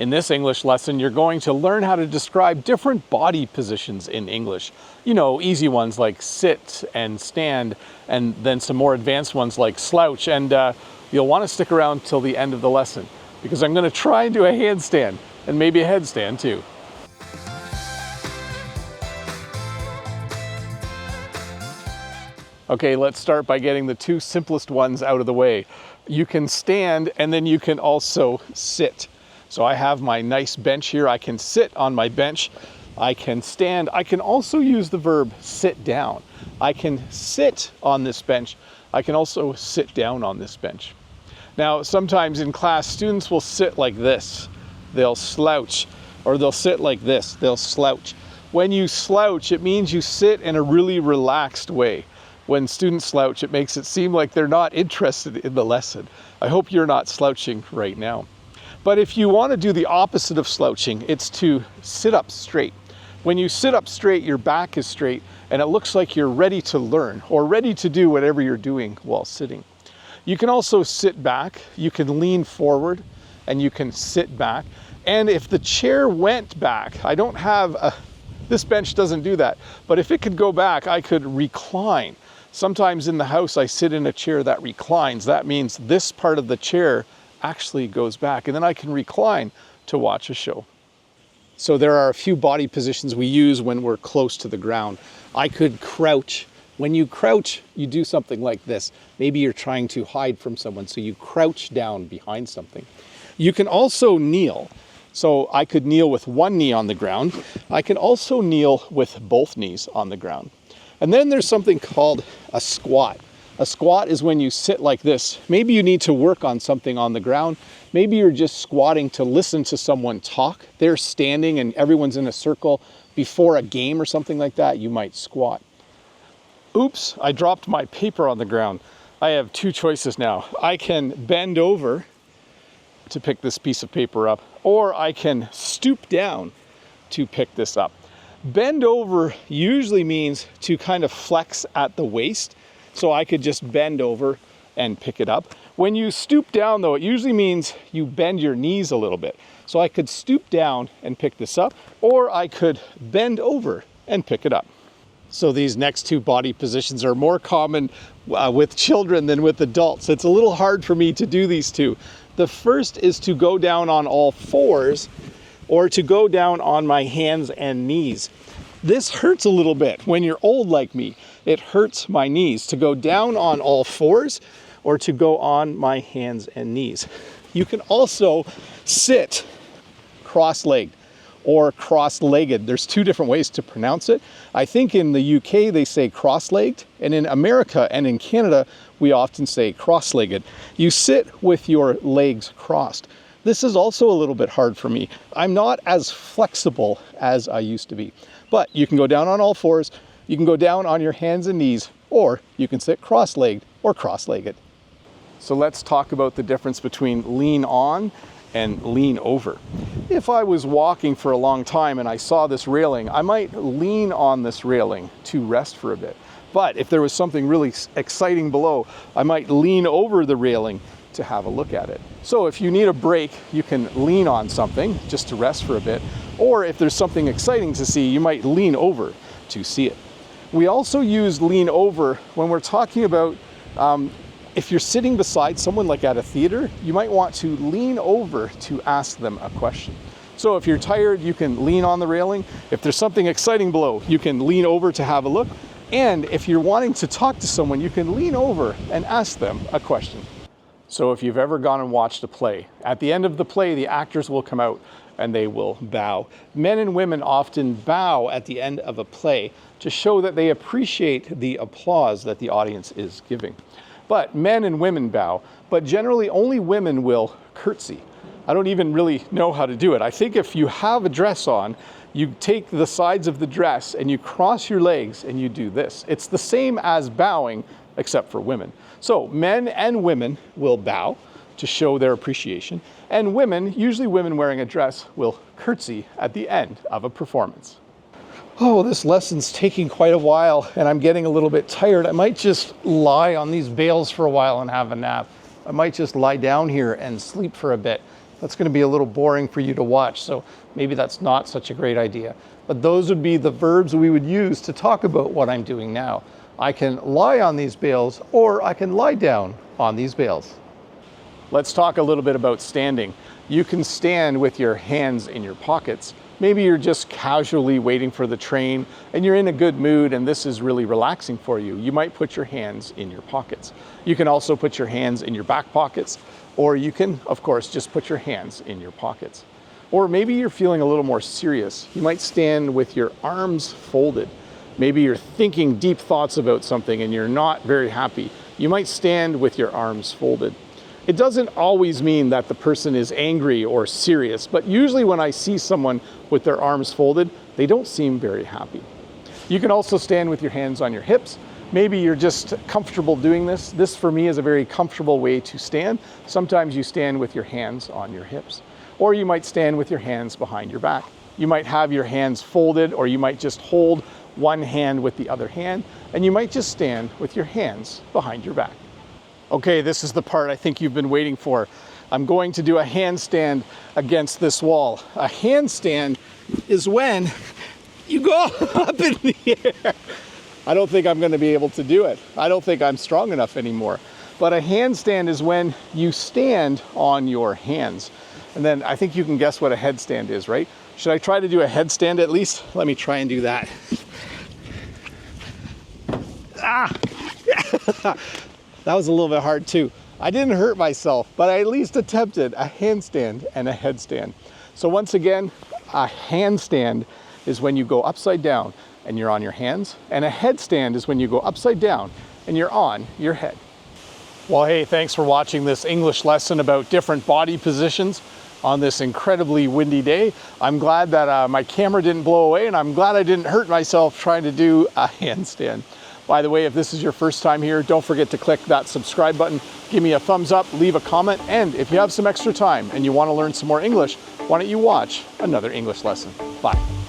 In this English lesson, you're going to learn how to describe different body positions in English. You know, easy ones like sit and stand, and then some more advanced ones like slouch. And you'll want to stick around till the end of the lesson, because I'm going to try and do a handstand and maybe a headstand too. Okay, let's start by getting the two simplest ones out of the way. You can stand and then you can also sit. So I have my nice bench here. I can sit on my bench. I can stand. I can also use the verb sit down. I can sit on this bench. I can also sit down on this bench. Now, sometimes in class, students will sit like this. They'll slouch, or they'll sit like this. They'll slouch. When you slouch, it means you sit in a really relaxed way. When students slouch, it makes it seem like they're not interested in the lesson. I hope you're not slouching right now. But if you want to do the opposite of slouching, it's to sit up straight. When you sit up straight, your back is straight, and it looks like you're ready to learn or ready to do whatever you're doing while sitting. You can also sit back, you can lean forward, and you can sit back. And if the chair went back, this bench doesn't do that, but if it could go back, I could recline. Sometimes in the house, I sit in a chair that reclines. That means this part of the chair actually goes back, and then I can recline to watch a show. So there are a few body positions we use when we're close to the ground. I could crouch. When you crouch, you do something like this. Maybe you're trying to hide from someone, so you crouch down behind something. You can also kneel. So I could kneel with one knee on the ground. I can also kneel with both knees on the ground. And then there's something called a squat. A squat is when you sit like this. Maybe you need to work on something on the ground. Maybe you're just squatting to listen to someone talk. They're standing and everyone's in a circle before a game or something like that. You might squat. Oops, I dropped my paper on the ground. I have two choices now. I can bend over to pick this piece of paper up, or I can stoop down to pick this up. Bend over usually means to kind of flex at the waist. So I could just bend over and pick it up. When you stoop down though, it usually means you bend your knees a little bit. So I could stoop down and pick this up, or I could bend over and pick it up. So these next two body positions are more common with children than with adults. It's a little hard for me to do these two. The first is to go down on all fours, or to go down on my hands and knees. This hurts a little bit when you're old like me. It hurts my knees to go down on all fours or to go on my hands and knees. You can also sit cross-legged or cross-legged. There's two different ways to pronounce it. I think in the UK they say cross-legged, and in America and in Canada we often say cross-legged. You sit with your legs crossed. This is also a little bit hard for me. I'm not as flexible as I used to be. But you can go down on all fours, you can go down on your hands and knees, or you can sit cross-legged or cross-legged. So let's talk about the difference between lean on and lean over. If I was walking for a long time and I saw this railing, I might lean on this railing to rest for a bit. But if there was something really exciting below, I might lean over the railing to have a look at it. So if you need a break, you can lean on something just to rest for a bit. Or if there's something exciting to see, you might lean over to see it. We also use lean over when we're talking about if you're sitting beside someone like at a theater, you might want to lean over to ask them a question. So if you're tired, you can lean on the railing. If there's something exciting below, you can lean over to have a look. And if you're wanting to talk to someone, you can lean over and ask them a question. So if you've ever gone and watched a play, at the end of the play, the actors will come out and they will bow. Men and women often bow at the end of a play to show that they appreciate the applause that the audience is giving. But men and women bow, but generally only women will curtsy. I don't even really know how to do it. I think if you have a dress on, you take the sides of the dress and you cross your legs and you do this. It's the same as bowing, except for women. So men and women will bow to show their appreciation, and women, usually women wearing a dress, will curtsy at the end of a performance. Oh, this lesson's taking quite a while and I'm getting a little bit tired. I might just lie on these bales for a while and have a nap. I might just lie down here and sleep for a bit. That's going to be a little boring for you to watch, so maybe that's not such a great idea. But those would be the verbs we would use to talk about what I'm doing now. I can lie on these bales, or I can lie down on these bales. Let's talk a little bit about standing. You can stand with your hands in your pockets. Maybe you're just casually waiting for the train and you're in a good mood and this is really relaxing for you. You might put your hands in your pockets. You can also put your hands in your back pockets, or you can, of course, just put your hands in your pockets. Or maybe you're feeling a little more serious. You might stand with your arms folded. Maybe you're thinking deep thoughts about something and you're not very happy. You might stand with your arms folded. It doesn't always mean that the person is angry or serious, but usually when I see someone with their arms folded, they don't seem very happy. You can also stand with your hands on your hips. Maybe you're just comfortable doing this. This for me is a very comfortable way to stand. Sometimes you stand with your hands on your hips, or you might stand with your hands behind your back. You might have your hands folded, or you might just hold one hand with the other hand, and you might just stand with your hands behind your back. Okay, this is the part I think you've been waiting for. I'm going to do a handstand against this wall. A handstand is when you go up in the air. I don't think I'm going to be able to do it. I don't think I'm strong enough anymore. But a handstand is when you stand on your hands. And then I think you can guess what a headstand is, right? Should I try to do a headstand at least? Let me try and do that. Ah! That was a little bit hard too. I didn't hurt myself, but I at least attempted a handstand and a headstand. So once again, a handstand is when you go upside down and you're on your hands, and a headstand is when you go upside down and you're on your head. Well, hey, thanks for watching this English lesson about different body positions on this incredibly windy day. I'm glad that my camera didn't blow away, and I'm glad I didn't hurt myself trying to do a handstand. By the way, if this is your first time here, don't forget to click that subscribe button, give me a thumbs up, leave a comment, and if you have some extra time and you want to learn some more English, why don't you watch another English lesson? Bye.